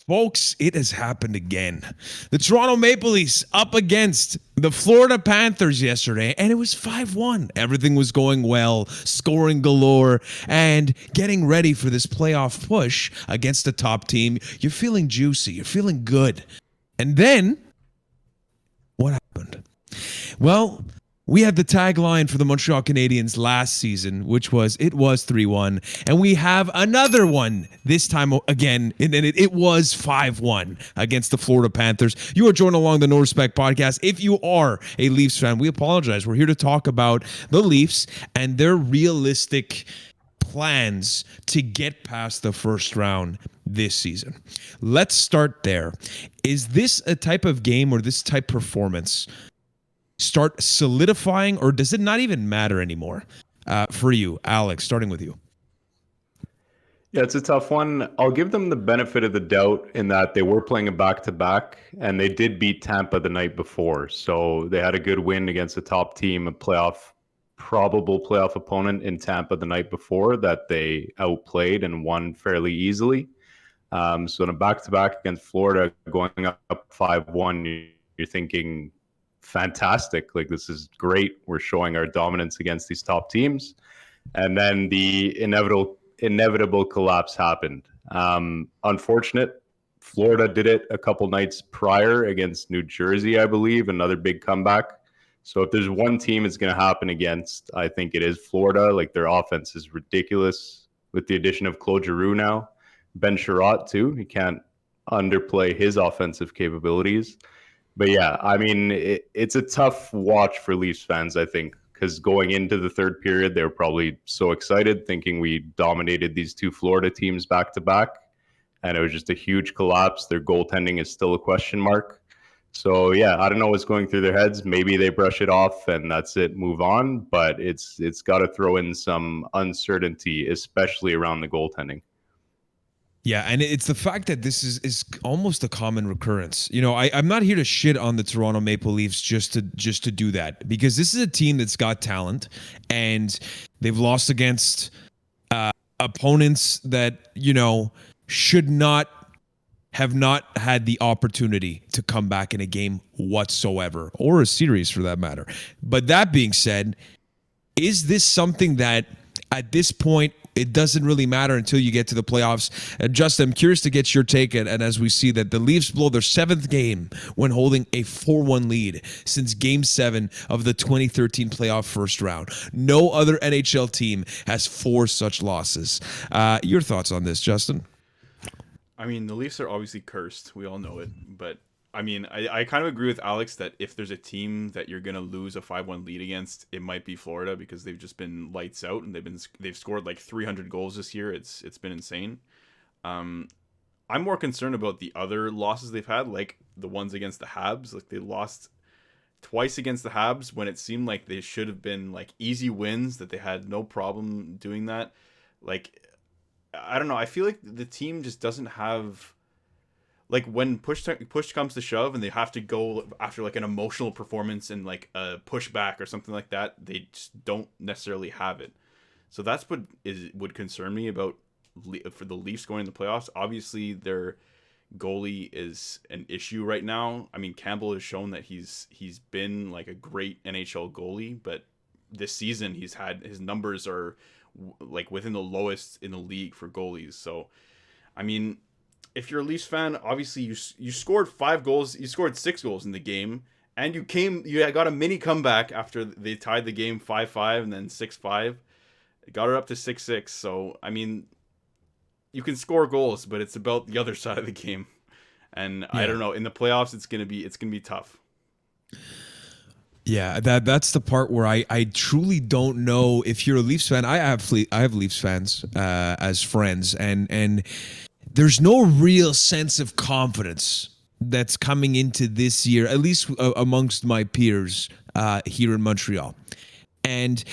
Folks, it has happened again. The Toronto Maple Leafs up against the Florida Panthers yesterday, and it was 5-1. Everything was going well, scoring galore, and getting ready for this playoff push against the top team. You're feeling juicy. You're feeling good. And then, what happened? Well, we had the tagline for the Montreal Canadiens last season, which was, it was 3-1. And we have another one this time again, and it was 5-1 against the Florida Panthers. You are joined along the No Respect podcast. If you are a Leafs fan, we apologize. We're here to talk about the Leafs and their realistic plans to get past the first round this season. Let's start there. Is this a type of game or this type of performance start solidifying, or does it not even matter anymore for you, Alex, starting with you? Yeah, it's a tough one. I'll give them the benefit of the doubt in that they were playing a back-to-back, and they did beat Tampa the night before. So they had a good win against a top team, a probable playoff opponent in Tampa the night before that they outplayed and won fairly easily. So in a back-to-back against Florida, going up 5-1, you're thinking, fantastic, like this is great, we're showing our dominance against these top teams. And then the inevitable collapse happened. Unfortunate. Florida did it a couple nights prior against New Jersey, I believe, another big comeback. So if there's one team it's going to happen against, I think it is Florida. Like, their offense is ridiculous with the addition of Claude Giroux now. Ben Sherratt too, he can't underplay his offensive capabilities. But yeah, I mean, it's a tough watch for Leafs fans, I think, because going into the third period, they were probably so excited, thinking we dominated these two Florida teams back to back, and it was just a huge collapse. Their goaltending is still a question mark. So yeah, I don't know what's going through their heads. Maybe they brush it off and that's it, move on. But it's got to throw in some uncertainty, especially around the goaltending. Yeah, and it's the fact that this is almost a common recurrence. You know, I'm not here to shit on the Toronto Maple Leafs just to do that, because this is a team that's got talent, and they've lost against opponents that, you know, should not have not had the opportunity to come back in a game whatsoever, or a series for that matter. But that being said, is this something that at this point it doesn't really matter until you get to the playoffs? And Justin, I'm curious to get your take, and as we see that the Leafs blow their seventh game when holding a 4-1 lead since Game 7 of the 2013 playoff first round. No other NHL team has 4 such losses. Your thoughts on this, Justin? I mean, the Leafs are obviously cursed. We all know it. But, I mean, I kind of agree with Alex that if there's a team that you're going to lose a 5-1 lead against, it might be Florida, because they've just been lights out, and they've scored like 300 goals this year. It's been insane. I'm more concerned about the other losses they've had, like the ones against the Habs. Like, they lost twice against the Habs when it seemed like they should have been like easy wins, that they had no problem doing that. Like, I don't know. I feel like the team just doesn't have, like, when push comes to shove and they have to go after like an emotional performance and like a pushback or something like that, they just don't necessarily have it. So that's what would concern me about for the Leafs going into the playoffs. Obviously, their goalie is an issue right now. I mean, Campbell has shown that he's been like a great NHL goalie, but this season his numbers are like within the lowest in the league for goalies. So, I mean, if you're a Leafs fan, obviously you scored 5 goals, you scored 6 goals in the game, and you got a mini comeback after they tied the game 5-5 and then 6-5. It got it up to 6-6. So, I mean, you can score goals, but it's about the other side of the game. And yeah. I don't know, in the playoffs it's going to be tough. Yeah, that's the part where I truly don't know if you're a Leafs fan. I have Leafs fans as friends, and there's no real sense of confidence that's coming into this year, at least amongst my peers here in Montreal. And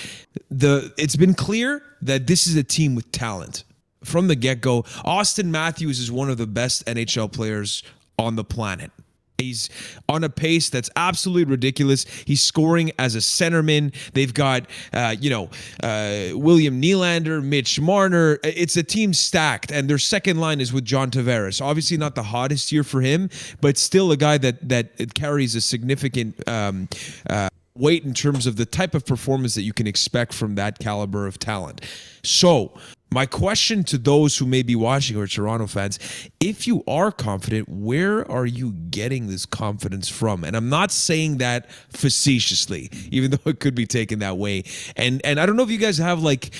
it's been clear that this is a team with talent from the get-go. Austin Matthews is one of the best NHL players on the planet. He's on a pace that's absolutely ridiculous. He's scoring as a centerman. They've got, William Nylander, Mitch Marner. It's a team stacked, and their second line is with John Tavares. Obviously, not the hottest year for him, but still a guy that carries a significant weight in terms of the type of performance that you can expect from that caliber of talent. So, my question to those who may be watching or Toronto fans, if you are confident, where are you getting this confidence from? And I'm not saying that facetiously, even though it could be taken that way. And I don't know if you guys have like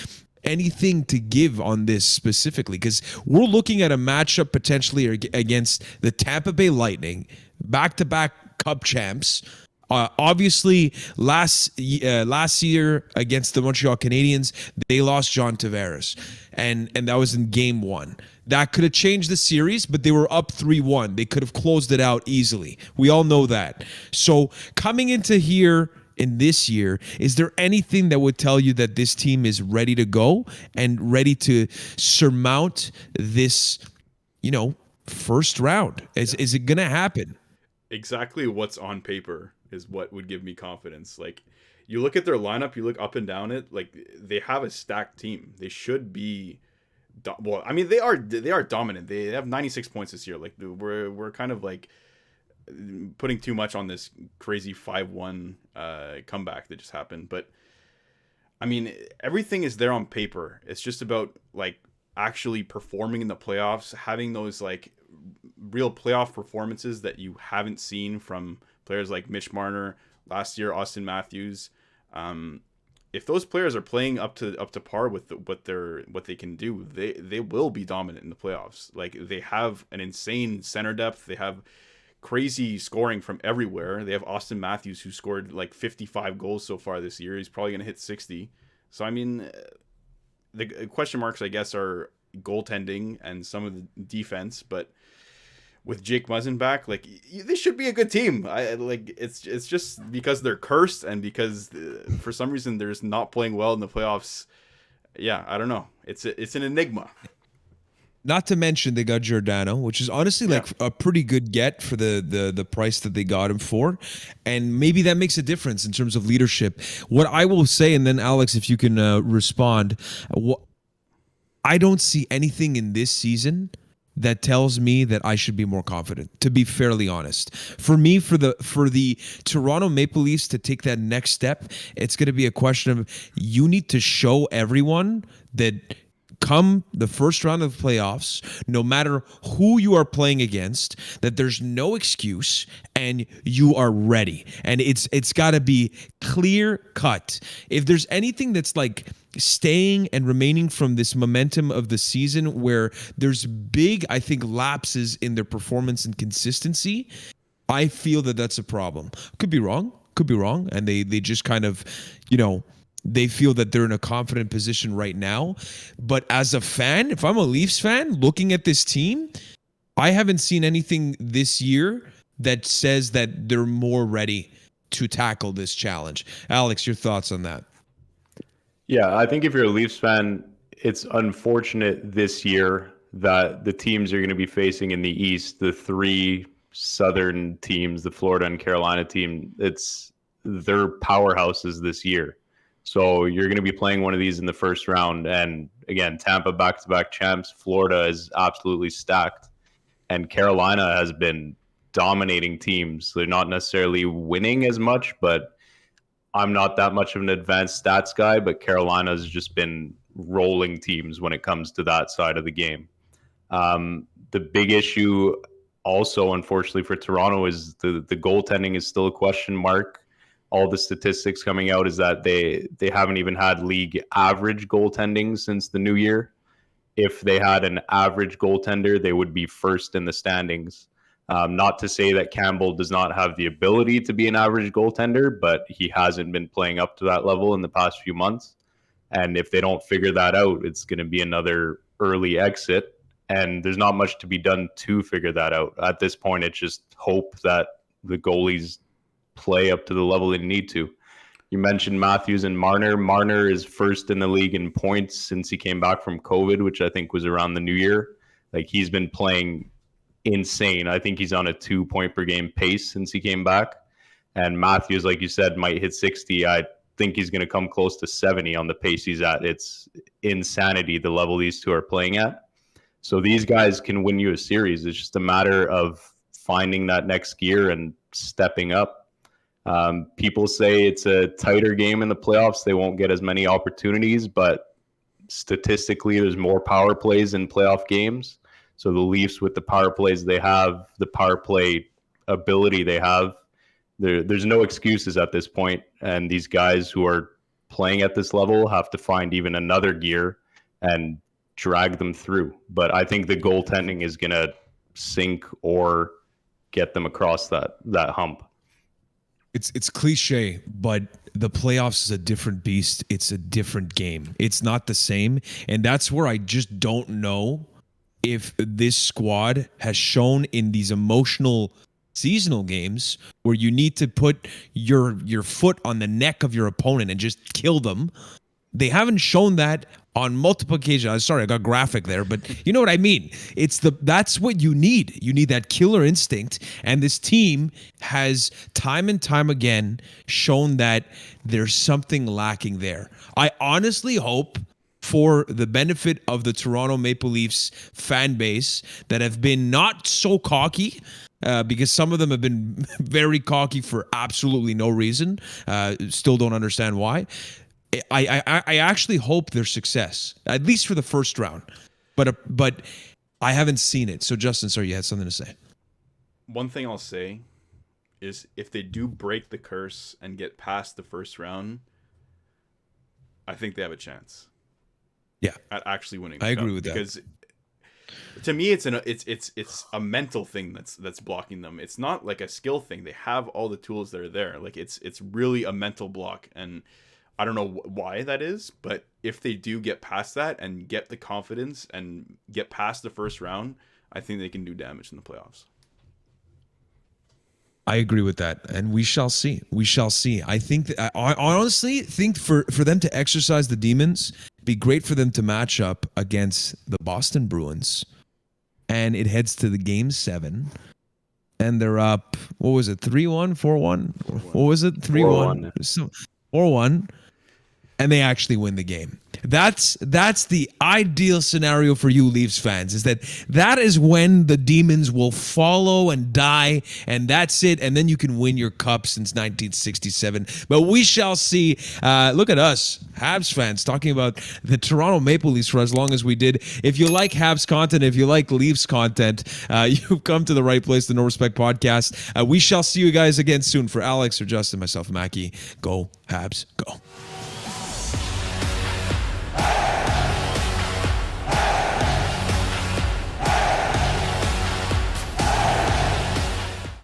anything to give on this specifically, because we're looking at a matchup potentially against the Tampa Bay Lightning, back-to-back Cup champs. Obviously, last year against the Montreal Canadiens, they lost John Tavares, and that was in Game 1. That could have changed the series, but they were up 3-1. They could have closed it out easily. We all know that. So coming into here in this year, is there anything that would tell you that this team is ready to go and ready to surmount this, first round? Is it going to happen? Exactly what's on paper is what would give me confidence. Like, you look at their lineup, you look up and down it, like they have a stacked team. They should be they are dominant. They have 96 points this year. Like, we're kind of like putting too much on this crazy 5-1 comeback that just happened, but I mean, everything is there on paper. It's just about like actually performing in the playoffs, having those like real playoff performances that you haven't seen from players like Mitch Marner last year, Austin Matthews. If those players are playing up to par with what they can do, they will be dominant in the playoffs. Like, they have an insane center depth. They have crazy scoring from everywhere. They have Austin Matthews, who scored like 55 goals so far this year. He's probably going to hit 60. So I mean, the question marks, I guess, are goaltending and some of the defense, but with Jake Muzzin back, like, this should be a good team. It's just because they're cursed and because for some reason they're just not playing well in the playoffs. Yeah, I don't know. It's an enigma. Not to mention they got Giordano, which is honestly like a pretty good get for the price that they got him for. And maybe that makes a difference in terms of leadership. What I will say, and then Alex, if you can respond, I don't see anything in this season that tells me that I should be more confident, to be fairly honest. For me, for the Toronto Maple Leafs to take that next step, it's going to be a question of, you need to show everyone that come the first round of the playoffs, no matter who you are playing against, that there's no excuse and you are ready. And it's got to be clear cut. If there's anything that's like staying and remaining from this momentum of the season where there's big, I think, lapses in their performance and consistency, I feel that that's a problem. Could be wrong. And they just kind of, they feel that they're in a confident position right now. But as a fan, if I'm a Leafs fan looking at this team, I haven't seen anything this year that says that they're more ready to tackle this challenge. Alex, your thoughts on that? Yeah, I think if you're a Leafs fan, it's unfortunate this year that the teams you're going to be facing in the East, the three Southern teams, the Florida and Carolina team, they're powerhouses this year. So you're going to be playing one of these in the first round. And again, Tampa back-to-back champs. Florida is absolutely stacked. And Carolina has been dominating teams. They're not necessarily winning as much, but I'm not that much of an advanced stats guy, but Carolina's just been rolling teams when it comes to that side of the game. The big issue also, unfortunately, for Toronto is the goaltending is still a question mark. All the statistics coming out is that they haven't even had league average goaltending since the new year. If they had an average goaltender, they would be first in the standings. Not to say that Campbell does not have the ability to be an average goaltender, but he hasn't been playing up to that level in the past few months. And if they don't figure that out, it's going to be another early exit. And there's not much to be done to figure that out. At this point, it's just hope that the goalies play up to the level they need to. You mentioned Matthews and Marner. Marner is first in the league in points since he came back from COVID, which I think was around the new year. Like, he's been playing insane. I think he's on a 2 point per game pace since he came back. And Matthews, like you said, might hit 60. I think he's going to come close to 70 on the pace he's at. It's insanity, the level these two are playing at. So these guys can win you a series. It's just a matter of finding that next gear and stepping up. People say it's a tighter game in the playoffs. They won't get as many opportunities, but statistically, there's more power plays in playoff games. So the Leafs, with the power plays they have, the power play ability they have, there's no excuses at this point. And these guys who are playing at this level have to find even another gear and drag them through. But I think the goaltending is going to sink or get them across that hump. It's cliche, but the playoffs is a different beast. It's a different game. It's not the same. And that's where I just don't know if this squad has shown in these emotional seasonal games where you need to put your foot on the neck of your opponent and just kill them. They haven't shown that on multiple occasions. Sorry, I got graphic there, but you know what I mean. That's what you need. You need that killer instinct, and this team has time and time again shown that there's something lacking there. I honestly hope, for the benefit of the Toronto Maple Leafs fan base that have been not so cocky, because some of them have been very cocky for absolutely no reason. Still don't understand why. I actually hope their success, at least for the first round, but I haven't seen it. So Justin, sorry, you had something to say. One thing I'll say is if they do break the curse and get past the first round, I think they have a chance. Yeah, at actually winning. I agree with that, because to me, it's a mental thing that's blocking them. It's not like a skill thing. They have all the tools that are there. Like it's really a mental block, and I don't know why that is, but if they do get past that and get the confidence and get past the first round, I think they can do damage in the playoffs. I agree with that, and we shall see. We shall see. I think that, I honestly think for them to exercise the demons, be great for them to match up against the Boston Bruins, and it heads to the game 7, and they're up. What was it? 3-1, 4-1? What was it? 3-1. 4-1. And they actually win the game. That's the ideal scenario for you Leafs fans, is that is when the demons will follow and die, and that's it. And then you can win your cup since 1967. But we shall see. Look at us, Habs fans, talking about the Toronto Maple Leafs for as long as we did. If you like Habs content, if you like Leafs content, you've come to the right place, the No Respect Podcast. We shall see you guys again soon. For Alex or Justin, myself, Mackie, go Habs, go.